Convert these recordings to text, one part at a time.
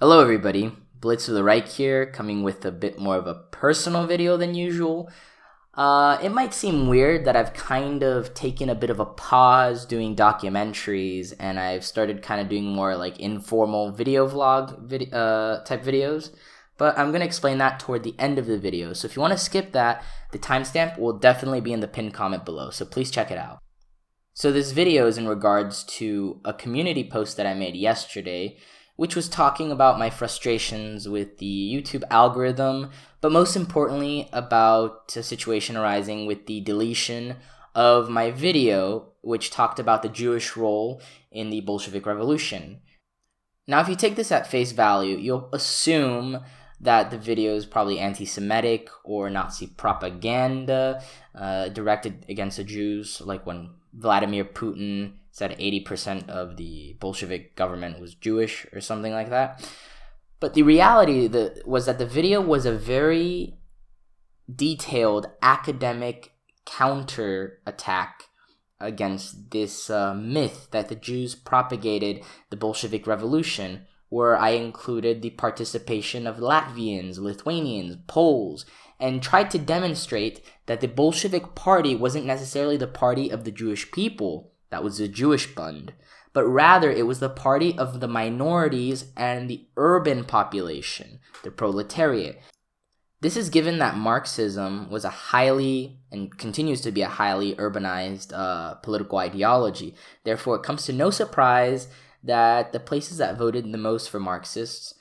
Hello everybody, Blitz to the right here, coming with a bit more of a personal video than usual. It might seem weird that I've kind of taken a bit of a pause doing documentaries and I've started kind of doing more like informal video vlog type videos, but I'm going to explain that toward the end of the video. So if you want to skip that, the timestamp will definitely be in the pinned comment below, so please check it out. So this video is in regards to a community post that I made yesterday, which was talking about my frustrations with the YouTube algorithm, but most importantly about a situation arising with the deletion of my video, which talked about the Jewish role in the Bolshevik Revolution. Now, if you take this at face value, you'll assume that the video is probably anti-Semitic or Nazi propaganda directed against the Jews, like when Vladimir Putin said 80% of the Bolshevik government was Jewish or something like that. But the reality was that the video was a very detailed academic counterattack against this myth that the Jews propagated the Bolshevik Revolution, where I included the participation of Latvians, Lithuanians, Poles, and tried to demonstrate that the Bolshevik party wasn't necessarily the party of the Jewish people, that was the Jewish Bund, but rather it was the party of the minorities and the urban population, the proletariat. This is given that Marxism was a highly, and continues to be a highly urbanized political ideology. Therefore, it comes to no surprise that the places that voted the most for Marxists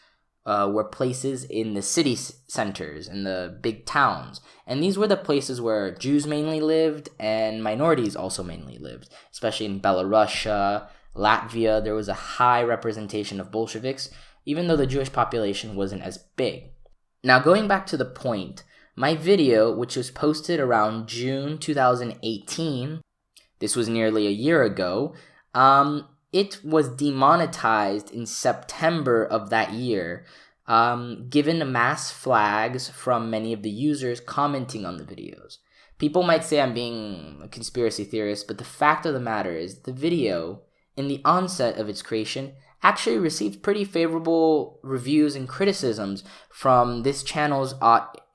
were places in the city centers, in the big towns. And these were the places where Jews mainly lived and minorities also mainly lived, especially in Belarus, Latvia. There was a high representation of Bolsheviks, even though the Jewish population wasn't as big. Now, going back to the point, my video, which was posted around June 2018, this was nearly a year ago, it was demonetized in September of that year, given mass flags from many of the users commenting on the videos. People might say I'm being a conspiracy theorist, but the fact of the matter is the video, in the onset of its creation, actually received pretty favorable reviews and criticisms from this channel's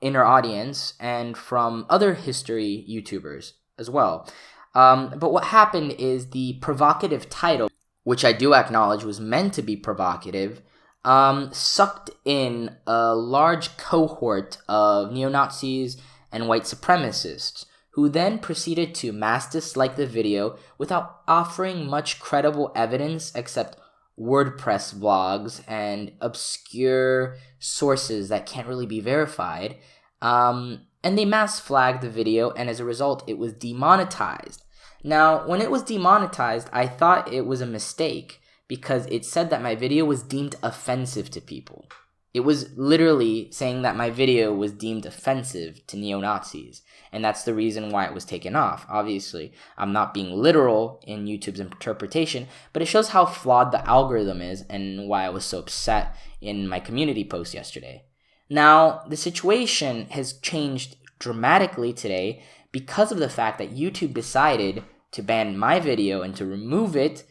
inner audience and from other history YouTubers as well. But what happened is the provocative title, which I do acknowledge was meant to be provocative, sucked in a large cohort of neo-Nazis and white supremacists, who then proceeded to mass dislike the video without offering much credible evidence except WordPress blogs and obscure sources that can't really be verified. And they mass flagged the video, and as a result, it was demonetized. Now, when it was demonetized, I thought it was a mistake because it said that my video was deemed offensive to people. It was literally saying that my video was deemed offensive to neo-Nazis, and that's the reason why it was taken off. Obviously, I'm not being literal in YouTube's interpretation, but it shows how flawed the algorithm is and why I was so upset in my community post yesterday. Now, the situation has changed dramatically today because of the fact that YouTube decided to ban my video and to remove it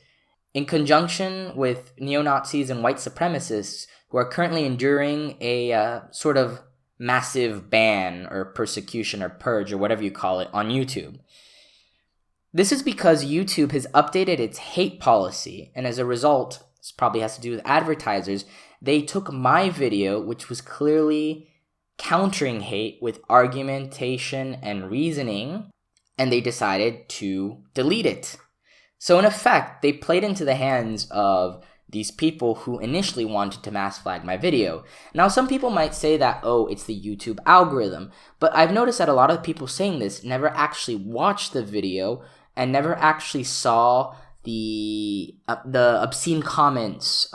in conjunction with neo-Nazis and white supremacists who are currently enduring a sort of massive ban or persecution or purge or whatever you call it on YouTube. This is because YouTube has updated its hate policy, and as a result, this probably has to do with advertisers, they took my video, which was clearly countering hate with argumentation and reasoning, and they decided to delete it. So in effect, they played into the hands of these people who initially wanted to mass flag my video. Now, some people might say that, oh, it's the YouTube algorithm, but I've noticed that a lot of people saying this never actually watched the video and never actually saw the obscene comments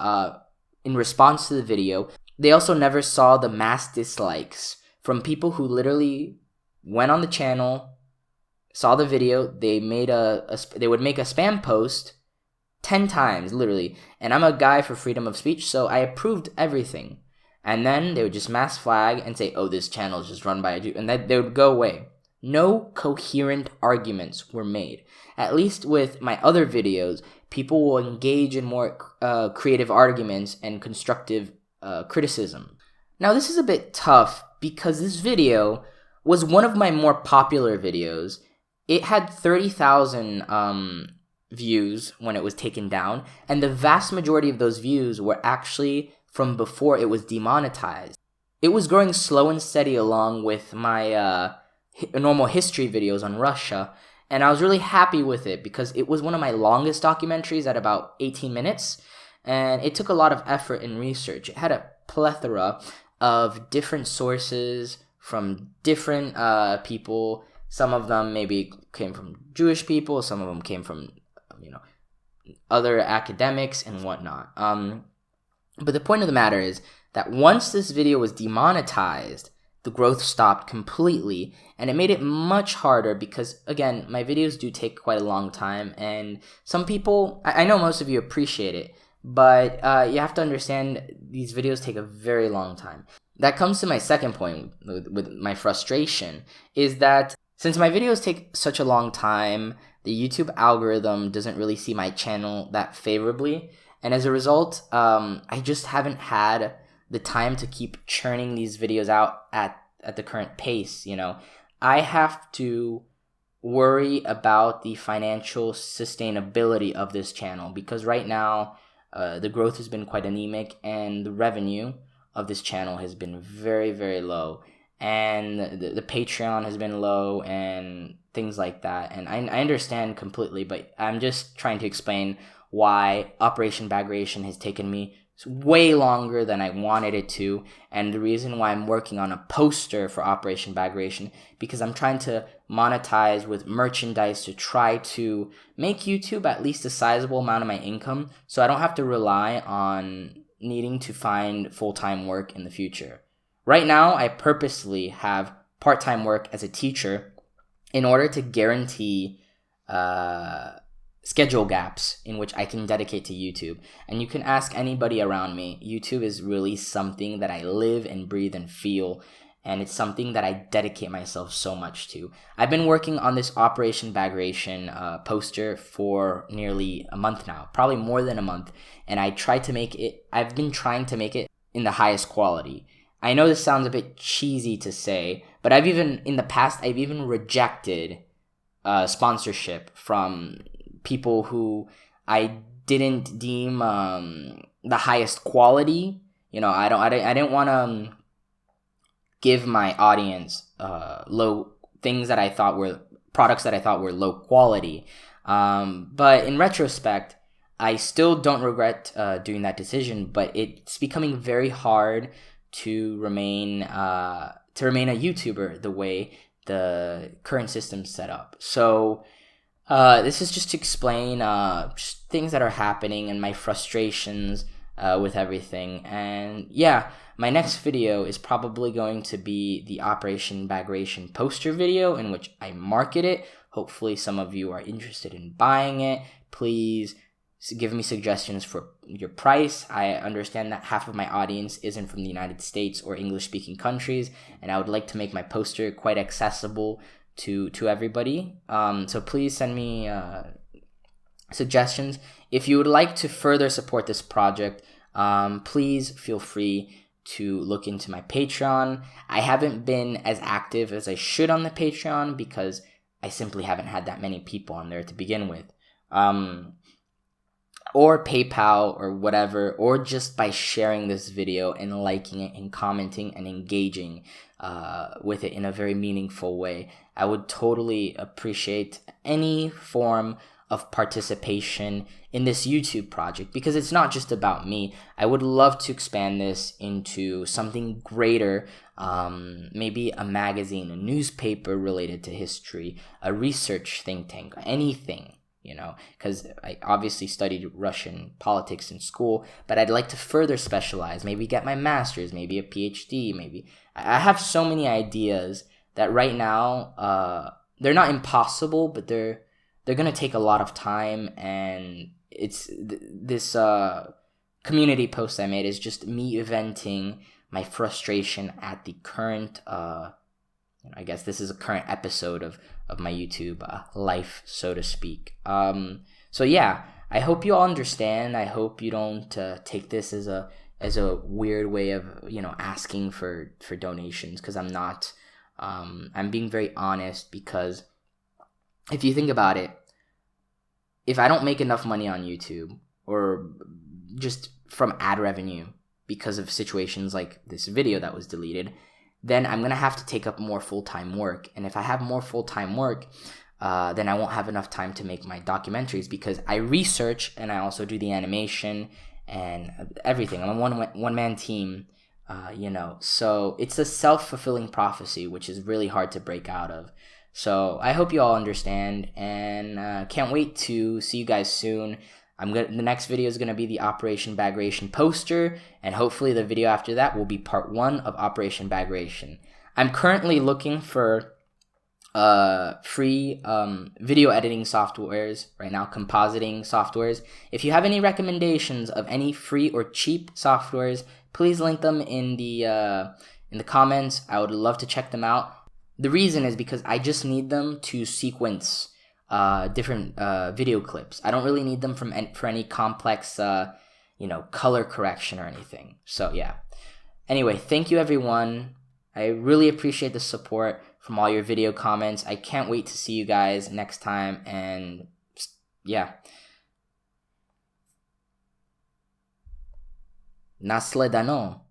in response to the video. They also never saw the mass dislikes from people who literally went on the channel, saw the video, they would make a spam post 10 times, literally, and I'm a guy for freedom of speech, so I approved everything. And then they would just mass flag and say, oh, this channel is just run by a Jew, and then they would go away. No coherent arguments were made. At least with my other videos, people will engage in more creative arguments and constructive criticism. Now, this is a bit tough because this video was one of my more popular videos. It had 30,000 views when it was taken down, and the vast majority of those views were actually from before it was demonetized. It was growing slow and steady along with my normal history videos on Russia, and I was really happy with it because it was one of my longest documentaries at about 18 minutes, and it took a lot of effort and research. It had a plethora of different sources from different people. Some of them maybe came from Jewish people, some of them came from other academics and whatnot. But the point of the matter is that once this video was demonetized, the growth stopped completely, and it made it much harder because, again, my videos do take quite a long time, and some people, I know most of you appreciate it, but you have to understand these videos take a very long time. That comes to my second point with my frustration, is that since my videos take such a long time, the YouTube algorithm doesn't really see my channel that favorably, and as a result, I just haven't had the time to keep churning these videos out at the current pace. I have to worry about the financial sustainability of this channel because right now the growth has been quite anemic and the revenue of this channel has been very, very low, and the Patreon has been low and things like that. And I understand completely, but I'm just trying to explain why Operation Bagration has taken me way longer than I wanted it to, and the reason why I'm working on a poster for Operation Bagration, because I'm trying to monetize with merchandise to try to make YouTube at least a sizable amount of my income so I don't have to rely on needing to find full-time work in the future. Right now, I purposely have part-time work as a teacher in order to guarantee schedule gaps in which I can dedicate to YouTube. And you can ask anybody around me. YouTube is really something that I live and breathe and feel, and it's something that I dedicate myself so much to. I've been working on this Operation Bagration poster for nearly a month now, probably more than a month, and I've been trying to make it in the highest quality. I know this sounds a bit cheesy to say, but in the past, I've even rejected sponsorship from people who I didn't deem the highest quality. I didn't want to give my audience low things that I thought were products that I thought were low quality. But in retrospect, I still don't regret doing that decision. But it's becoming very hard to remain a YouTuber the way the current system's set up. So this is just to explain just things that are happening and my frustrations with everything. And yeah, my next video is probably going to be the Operation Bagration poster video in which I market it. Hopefully some of you are interested in buying it. Please give me suggestions for your price. I understand that half of my audience isn't from the United States or English-speaking countries, and I would like to make my poster quite accessible to everybody. So please send me suggestions. If you would like to further support this project, please feel free to look into my Patreon. I haven't been as active as I should on the Patreon because I simply haven't had that many people on there to begin with. Or PayPal or whatever, or just by sharing this video and liking it and commenting and engaging with it in a very meaningful way. I would totally appreciate any form of participation in this YouTube project because it's not just about me. I would love to expand this into something greater, maybe a magazine, a newspaper related to history, a research think tank, anything. Because I obviously studied Russian politics in school, but I'd like to further specialize, maybe get my master's, maybe a PhD, maybe. I have so many ideas that right now, they're not impossible, but they're going to take a lot of time, and it's this community post I made is just me venting my frustration at the current, I guess this is a current episode of my YouTube life, so to speak. So yeah, I hope you all understand. I hope you don't take this as as a weird way of, asking for donations, because I'm not. I'm being very honest, because if you think about it, if I don't make enough money on YouTube, or just from ad revenue because of situations like this video that was deleted, then I'm going to have to take up more full-time work. And if I have more full-time work, then I won't have enough time to make my documentaries, because I research and I also do the animation and everything. I'm a one-man team, so it's a self-fulfilling prophecy, which is really hard to break out of. So I hope you all understand, and can't wait to see you guys soon. The next video is going to be the Operation Bagration poster, and hopefully the video after that will be part 1 of Operation Bagration. I'm currently looking for free video editing softwares right now, compositing softwares. If you have any recommendations of any free or cheap softwares, please link them in the comments. I would love to check them out. The reason is because I just need them to sequence different video clips. I don't really need them for any complex color correction or anything. So yeah. Anyway, thank you everyone. I really appreciate the support from all your video comments. I can't wait to see you guys next time, and yeah. Nasledano.